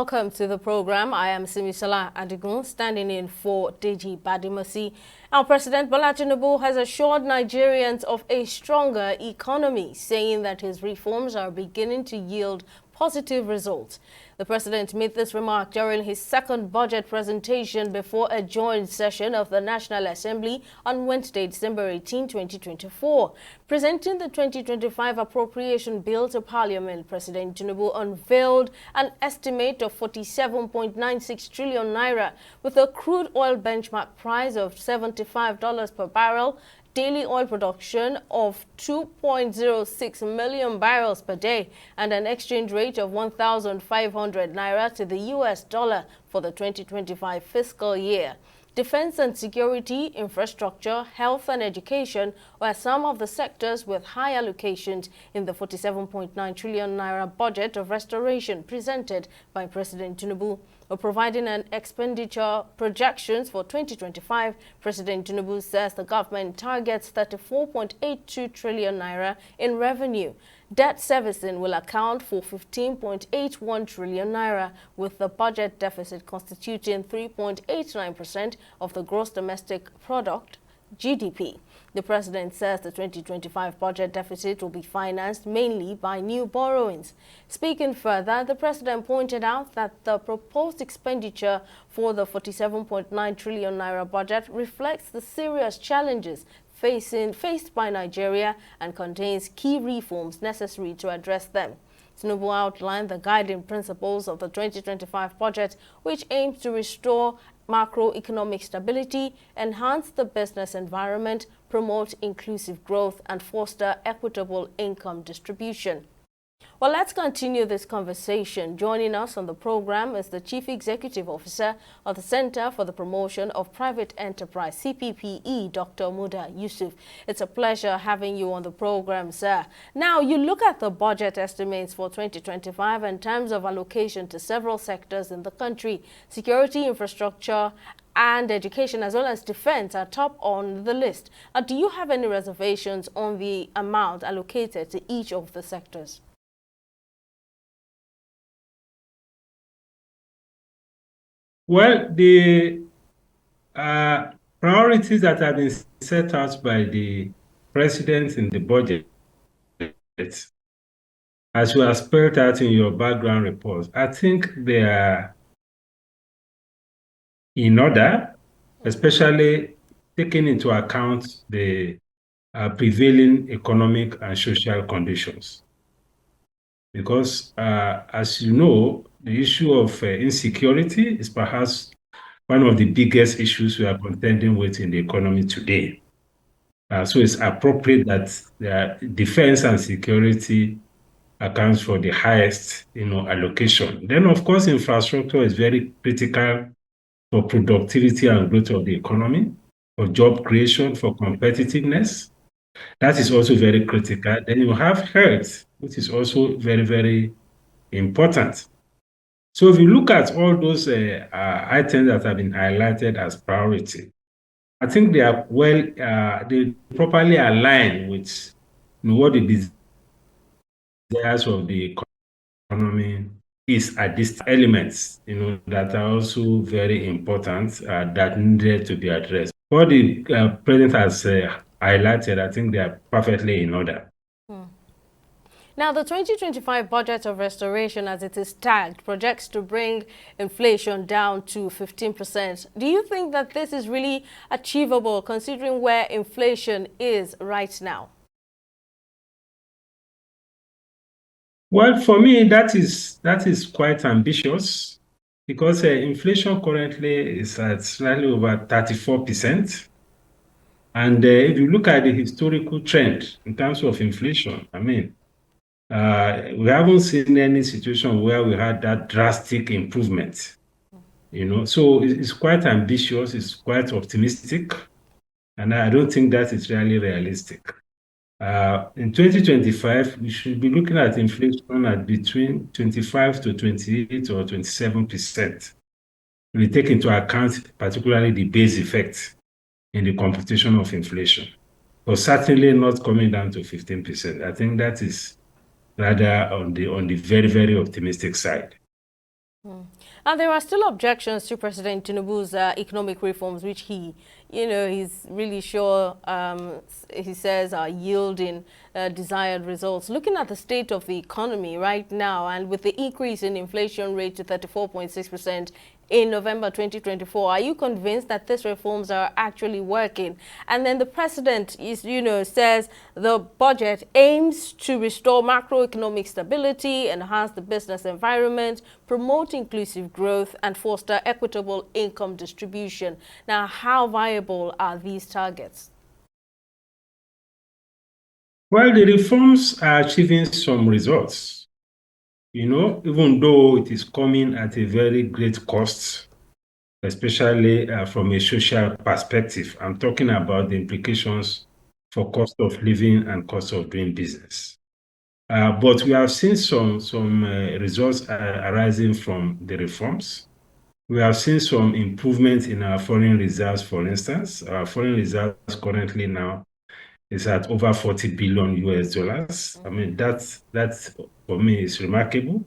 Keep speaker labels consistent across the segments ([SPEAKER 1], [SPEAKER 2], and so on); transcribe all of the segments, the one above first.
[SPEAKER 1] welcome to the program. I am Simisala Adigun, standing in for DEJI360. Our President Bola Tinubu has assured Nigerians of a stronger economy, saying that his reforms are beginning to yield positive results. The president made this remark during his second budget presentation before a joint session of the National Assembly on Wednesday, December 18, 2024. Presenting the 2025 appropriation bill to Parliament, President Tinubu unveiled an estimate of 47.96 trillion naira with a crude oil benchmark price of $75 per barrel, daily oil production of 2.06 million barrels per day, and an exchange rate of 1,500 naira to the US dollar for the 2025 fiscal year. Defense and security, infrastructure, health and education were some of the sectors with high allocations in the 47.9 trillion naira budget of restoration presented by President Tinubu. Providing an expenditure projections for 2025, President Tinubu says the government targets 34.82 trillion naira in revenue. Debt servicing will account for 15.81 trillion naira, with the budget deficit constituting 3.89% of the gross domestic product, GDP. The president says the 2025 budget deficit will be financed mainly by new borrowings. Speaking further, the president pointed out that the proposed expenditure for the 47.9 trillion naira budget reflects the serious challenges faced by Nigeria and contains key reforms necessary to address them. Tinubu outlined the guiding principles of the 2025 budget, which aims to restore macroeconomic stability, enhance the business environment, promote inclusive growth, and foster equitable income distribution. Well, let's continue this conversation. Joining us on the program is the Chief Executive Officer of the Center for the Promotion of Private Enterprise, CPPE, Dr. Muda Yusuf. It's a pleasure having you on the program, sir. Now, you look at the budget estimates for 2025 in terms of allocation to several sectors in the country. Security, infrastructure, and education, as well as defense, are top on the list. Do you have any reservations on the amount allocated to each of the sectors?
[SPEAKER 2] Well, the priorities that have been set out by the president in the budget, as you have spelled out in your background report, I think they are in order, especially taking into account the prevailing economic and social conditions. Because, as you know, the issue of insecurity is perhaps one of the biggest issues we are contending with in the economy today. So it's appropriate that defense and security accounts for the highest, allocation. Then, of course, infrastructure is very critical for productivity and growth of the economy, for job creation, for competitiveness. That is also very critical. Then you have health, which is also very, very important. So if you look at all those items that have been highlighted as priority, I think they are they properly align with what the desires of the economy is at these elements, that are also very important that needed to be addressed. What the president has highlighted, I think they are perfectly in order.
[SPEAKER 1] Now, the 2025 budget of restoration, as it is tagged, projects to bring inflation down to 15%. Do you think that this is really achievable considering where inflation is right now?
[SPEAKER 2] Well, for me, that is quite ambitious because inflation currently is at slightly over 34%. And if you look at the historical trend in terms of inflation, I mean, we haven't seen any situation where we had that drastic improvement, So it's quite ambitious, it's quite optimistic, and I don't think that is really realistic. In 2025, we should be looking at inflation at between 25 to 28 or 27%. We take into account particularly the base effect in the computation of inflation, but certainly not coming down to 15%. I think that is rather on the very, very optimistic side.
[SPEAKER 1] And there are still objections to President Tinubu's economic reforms, which he's really sure, he says, are yielding desired results. Looking at the state of the economy right now, and with the increase in inflation rate to 34.6% in November 2024, are you convinced that these reforms are actually working? And then the president says the budget aims to restore macroeconomic stability, enhance the business environment, promote inclusive growth, and foster equitable income distribution. Now, how viable are these targets?
[SPEAKER 2] Well, the reforms are achieving some results. Even though it is coming at a very great cost, especially from a social perspective. I'm talking about the implications for cost of living and cost of doing business. But we have seen some results arising from the reforms. We have seen some improvement in our foreign reserves, for instance. Our foreign reserves currently now is at over 40 billion US dollars. I mean, that for me is remarkable.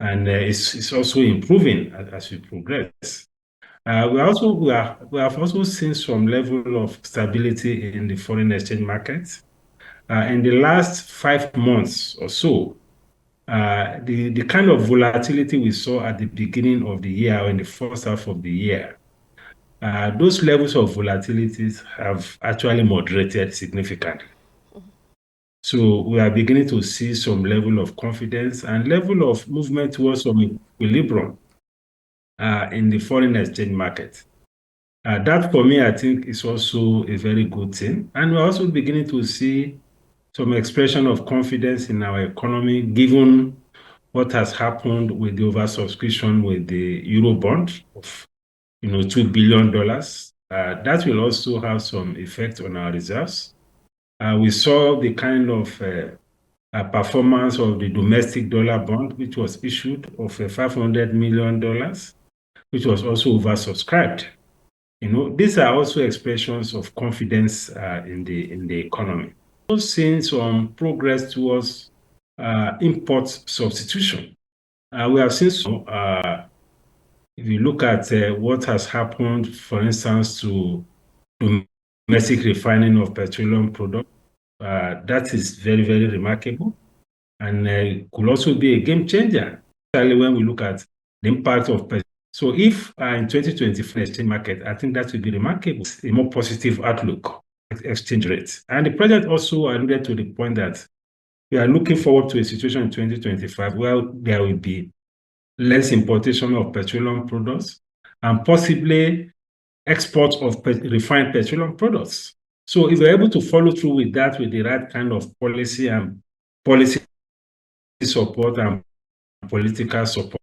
[SPEAKER 2] And it's also improving as we progress. We have also seen some level of stability in the foreign exchange market. In the last 5 months or so, the kind of volatility we saw at the beginning of the year or in the first half of the year, those levels of volatilities have actually moderated significantly. So we are beginning to see some level of confidence and level of movement towards some equilibrium in the foreign exchange market. That for me, I think is also a very good thing. And we're also beginning to see some expression of confidence in our economy, given what has happened with the oversubscription with the Eurobond of $2 billion. That will also have some effect on our reserves. We saw the kind of performance of the domestic dollar bond, which was issued of $500 million, which was also oversubscribed. These are also expressions of confidence in the economy. We've seen some progress towards import substitution. We have seen some, if you look at what has happened, for instance, to domestic refining of petroleum products, that is very, very remarkable and could also be a game changer, especially when we look at the impact of petroleum. So if in 2024 exchange market, I think that will be remarkable, a more positive outlook exchange rates. And the president also alluded to the point that we are looking forward to a situation in 2025 where there will be less importation of petroleum products and possibly export of refined petroleum products. So if we're able to follow through with that with the right kind of policy and policy support and political support,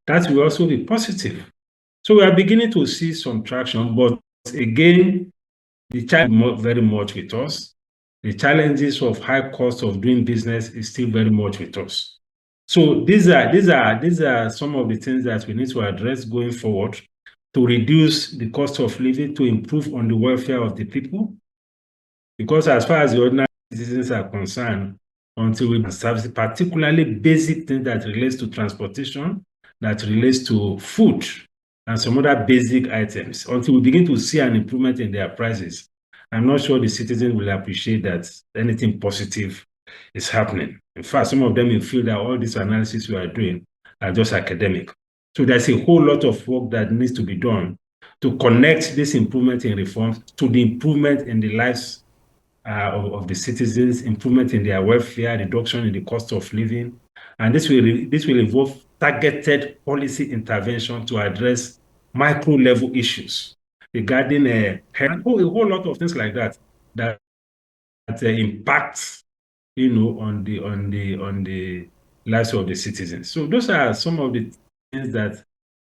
[SPEAKER 2] that will also be positive. So we are beginning to see some traction, but again, the challenge very much with us. The challenges of high cost of doing business is still very much with us. So these are some of the things that we need to address going forward to reduce the cost of living, to improve on the welfare of the people. Because as far as the ordinary citizens are concerned, until we service, particularly basic things that relates to transportation, that relates to food, and some other basic items, until we begin to see an improvement in their prices, I'm not sure the citizens will appreciate that anything positive is happening. In fact, some of them will feel that all this analysis we are doing are just academic. So there's a whole lot of work that needs to be done to connect this improvement in reforms to the improvement in the lives of the citizens, improvement in their welfare, reduction in the cost of living. And this will involve targeted policy intervention to address micro level issues regarding a whole lot of things like that impacts on the lives of the citizens. So those are some of the things that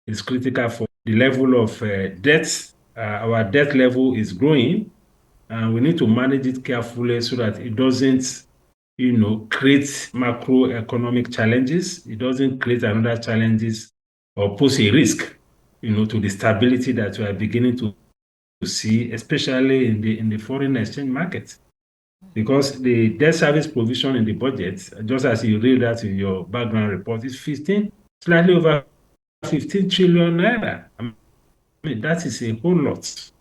[SPEAKER 2] is critical for the level of debt. Our debt level is growing, and we need to manage it carefully so that it doesn't create macroeconomic challenges. It doesn't create another challenges or pose a risk, to the stability that we are beginning to see, especially in the foreign exchange market. Because the debt service provision in the budget, just as you read that in your background report, is 15 slightly over 15 trillion naira. I mean, that is a whole lot.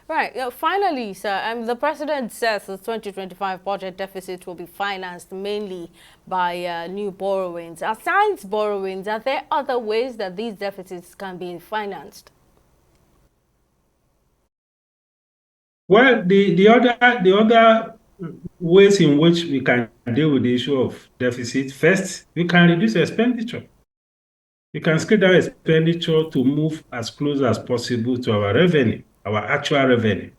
[SPEAKER 1] Right. Finally, sir, the president says the 2025 budget deficit will be financed mainly by new borrowings. Aside borrowings, are there other ways that these deficits can be financed?
[SPEAKER 2] Well, the other ways in which we can deal with the issue of deficit, first, we can reduce expenditure. We can scale down expenditure to move as close as possible to our revenue, our actual revenue.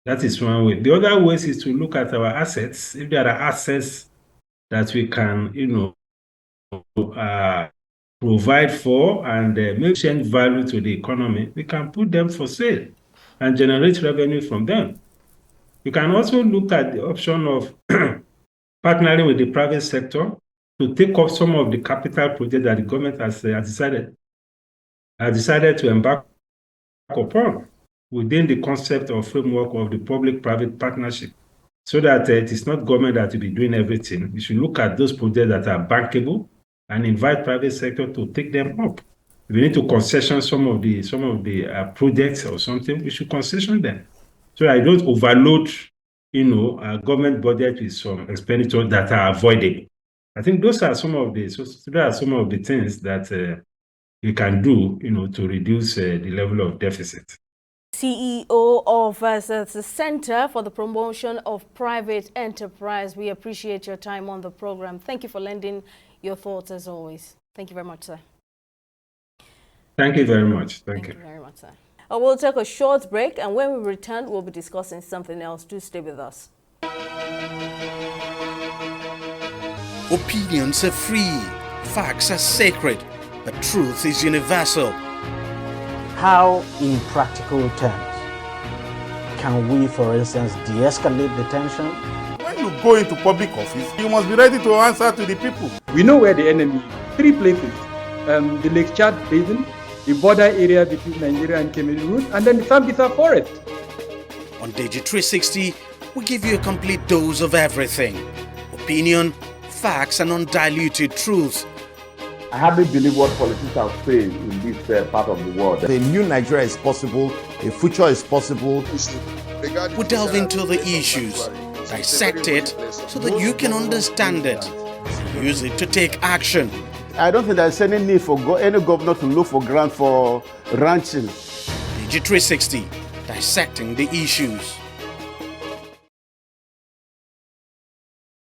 [SPEAKER 2] That is one way. The other way is to look at our assets. If there are assets that we can, provide for and make change value to the economy, we can put them for sale and generate revenue from them. You can also look at the option of partnering with the private sector to take up some of the capital projects that the government has decided to embark upon within the concept or framework of the public-private partnership, so that it is not government that will be doing everything. We should look at those projects that are bankable and invite private sector to take them up. If we need to concession some of the projects or something, we should concession them, so I don't overload, a government budget with some expenditures that are avoidable. I think those are some of the things that we can do, to reduce the level of deficit.
[SPEAKER 1] CEO of the Center for the Promotion of Private Enterprise, we appreciate your time on the program. Thank you for lending your thoughts as always. Thank you very much, sir.
[SPEAKER 2] Thank you very much.
[SPEAKER 1] Thank you very much, sir. We'll take a short break, and when we return, we'll be discussing something else. Do stay with us.
[SPEAKER 3] Opinions are free, facts are sacred, but truth is universal.
[SPEAKER 4] How, in practical terms, can we, for instance, de-escalate the tension?
[SPEAKER 5] When you go into public office, you must be ready to answer to the people.
[SPEAKER 6] We know where the enemy is. 3 places. The Lake Chad Basin, the border area between Nigeria and Cameroon, and then the Sambisa Forest.
[SPEAKER 3] On DEJI360, we give you a complete dose of everything. Opinion, facts, and undiluted truth.
[SPEAKER 7] I hardly believe what politicians are saying in this part of the world. A new Nigeria is possible, a future is possible.
[SPEAKER 3] We delve into the issues, dissect it so that you can understand it, and use it to take action.
[SPEAKER 7] I don't think there's any need for any governor to look for grant for ranching.
[SPEAKER 3] DEJI360, dissecting the issues.